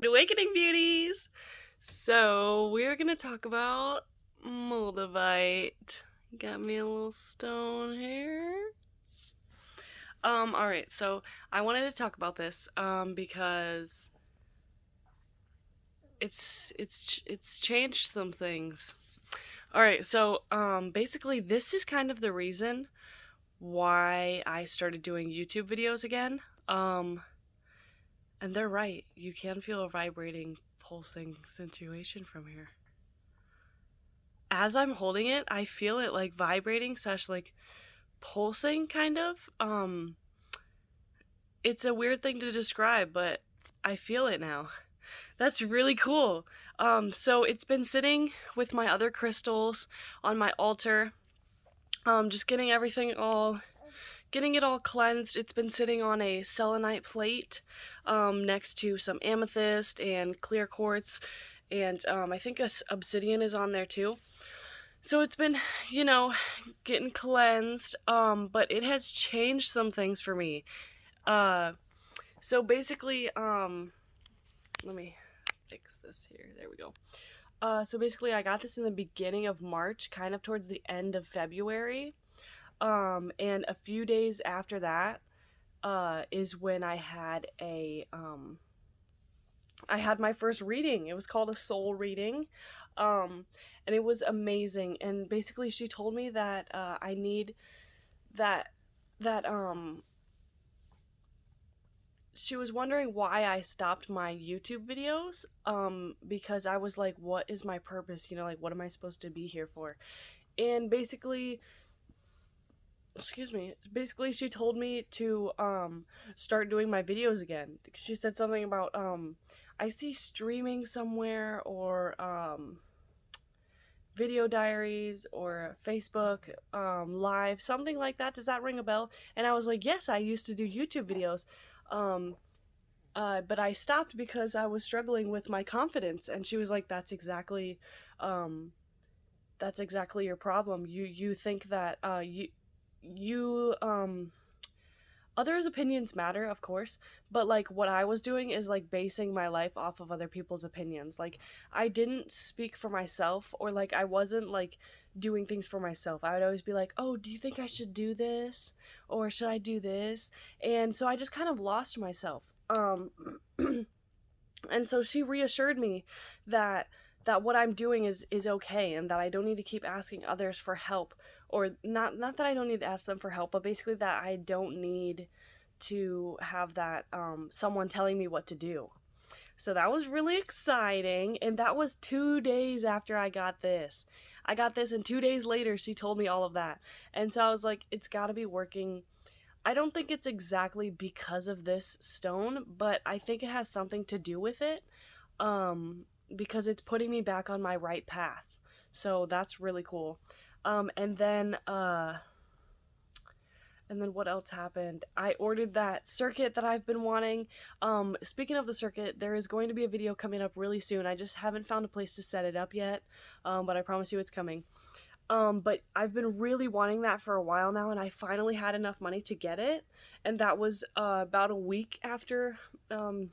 Awakening Beauties! So, we're gonna talk about Moldavite. Got me a little stone here. Alright, so I wanted to talk about this, because it's changed some things. Alright, so, basically this is kind of the reason why I started doing YouTube videos again. And they're right. You can feel a vibrating, pulsing situation from here. As I'm holding it, I feel it like vibrating slash like pulsing kind of. It's a weird thing to describe, but I feel it now. That's really cool. So it's been sitting with my other crystals on my altar. Just getting it all cleansed. It's been sitting on a selenite plate next to some amethyst and clear quartz, and I think obsidian is on there too. So it's been, getting cleansed, but it has changed some things for me. So basically, let me fix this here. There we go. So basically, I got this in the beginning of March, kind of towards the end of February. And a few days after that, is when I had I had my first reading. It was called a soul reading. And it was amazing. And basically she told me that, I need that, she was wondering why I stopped my YouTube videos, because I was like, what is my purpose? Like, what am I supposed to be here for? And basically, she told me to start doing my videos again. She said something about I see streaming somewhere, or video diaries, or Facebook live, something like that. Does that ring a bell? And I was like, yes, I used to do YouTube videos, but I stopped because I was struggling with my confidence. And she was like, that's exactly your problem. You think that others' opinions matter, of course, but like what I was doing is like basing my life off of other people's opinions. Like, I didn't speak for myself, or like I wasn't like doing things for myself. I would always be like, oh, do you think I should do this, or should I do this? And so I just kind of lost myself. And so she reassured me that what I'm doing is okay, and that I don't need to keep asking others for help, or not that I don't need to ask them for help, but basically that I don't need to have that someone telling me what to do. So that was really exciting, and that was 2 days after I got this. And 2 days later she told me all of that. And so I was like, it's got to be working. I don't think it's exactly because of this stone, but I think it has something to do with it. Because it's putting me back on my right path. So that's really cool. And then what else happened? I ordered that circuit that I've been wanting. Speaking of the circuit, there is going to be a video coming up really soon. I just haven't found a place to set it up yet, but I promise you it's coming. But I've been really wanting that for a while now, and I finally had enough money to get it, and that was about a week after the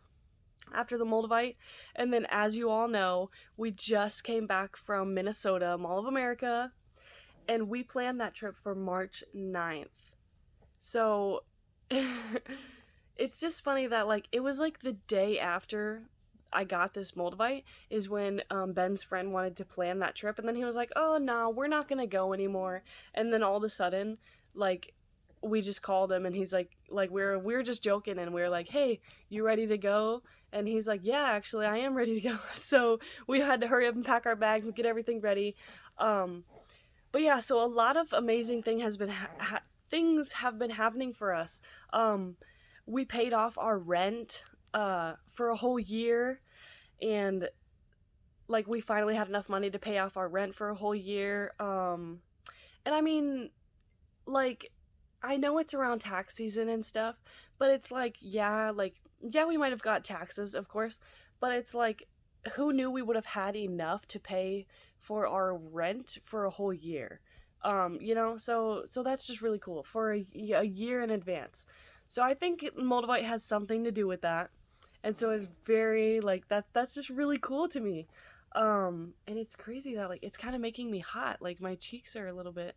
Moldavite. And then, as you all know, we just came back from Minnesota, Mall of America, and we planned that trip for March 9th. So it's just funny that like it was like the day after I got this Moldavite is when Ben's friend wanted to plan that trip, and then he was like, oh no, we're not gonna go anymore. And then all of a sudden, like, we just called him, and he's like we were just joking, and we were like, hey, you ready to go? And he's like, yeah, actually I am ready to go. So we had to hurry up and pack our bags and get everything ready. But yeah, so a lot of amazing things have been happening for us. We paid off our rent for a whole year, and like we finally had enough money to pay off our rent for a whole year. And I mean, like, I know it's around tax season and stuff, but it's like, yeah, we might have got taxes, of course, but it's like, who knew we would have had enough to pay for our rent for a whole year? So that's just really cool, for a year in advance. So I think Moldavite has something to do with that. And so it's very like that's just really cool to me. And it's crazy that like it's kind of making me hot. Like my cheeks are a little bit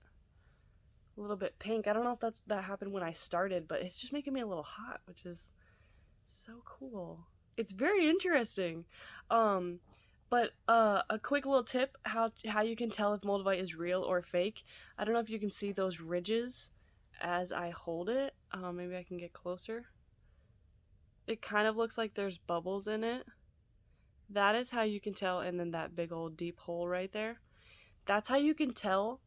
pink. I don't know if that happened when I started, but it's just making me a little hot, which is so cool. It's very interesting. Um, but a quick little tip how you can tell if Moldavite is real or fake. I don't know if you can see those ridges as I hold it. Maybe I can get closer. It kind of looks like there's bubbles in it. That is how you can tell, and then that big old deep hole right there. That's how you can tell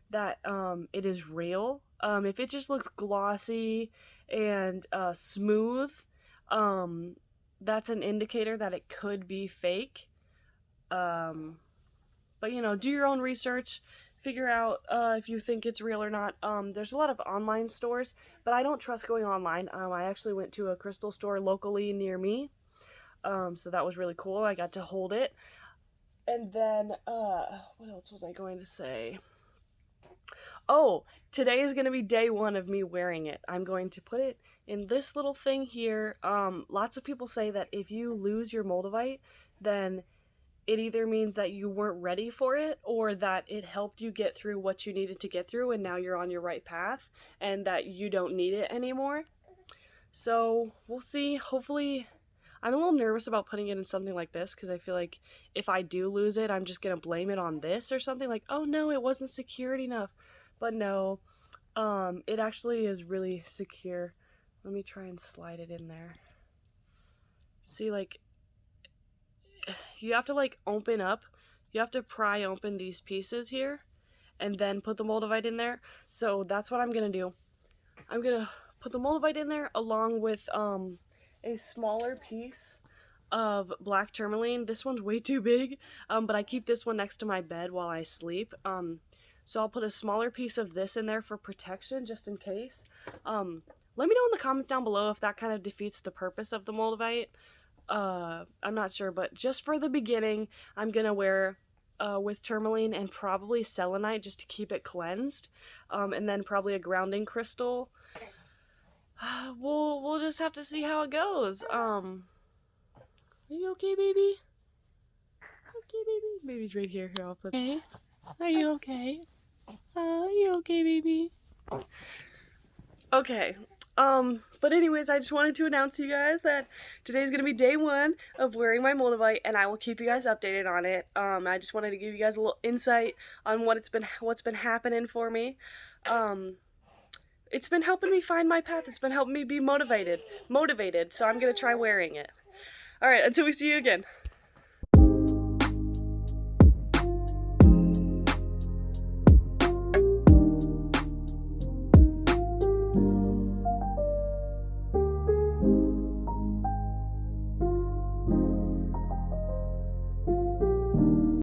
that it is real. If it just looks glossy and smooth, um, that's an indicator that it could be fake. Um, but you know, do your own research, figure out if you think it's real or not. There's a lot of online stores, but I don't trust going online. I actually went to a crystal store locally near me, so that was really cool. I got to hold it. And then, what else was I going to say? Oh, today is going to be day one of me wearing it. I'm going to put it in this little thing here. Lots of people say that if you lose your Moldavite, then it either means that you weren't ready for it or that it helped you get through what you needed to get through and now you're on your right path and that you don't need it anymore. So we'll see. Hopefully, I'm a little nervous about putting it in something like this because I feel like if I do lose it, I'm just going to blame it on this or something like, oh no, it wasn't secured enough. But no, it actually is really secure. Let me try and slide it in there. See, like, you have to like open up, you have to pry open these pieces here and then put the Moldavite in there. So that's what I'm gonna do. I'm gonna put the Moldavite in there along with a smaller piece of black tourmaline. This one's way too big, but I keep this one next to my bed while I sleep. So I'll put a smaller piece of this in there for protection just in case. Let me know in the comments down below if that kind of defeats the purpose of the Moldavite. I'm not sure, but just for the beginning, I'm gonna wear with tourmaline and probably selenite just to keep it cleansed, and then probably a grounding crystal. We'll just have to see how it goes. Are you okay, baby? Okay, baby. Baby's right here. Here, I'll put. Okay. Are you okay? Are you okay, baby? Okay. But anyways, I just wanted to announce to you guys that today's gonna be day one of wearing my Moldavite, and I will keep you guys updated on it. I just wanted to give you guys a little insight on what's been happening for me. It's been helping me find my path. It's been helping me be motivated. So I'm gonna try wearing it. All right, until we see you again.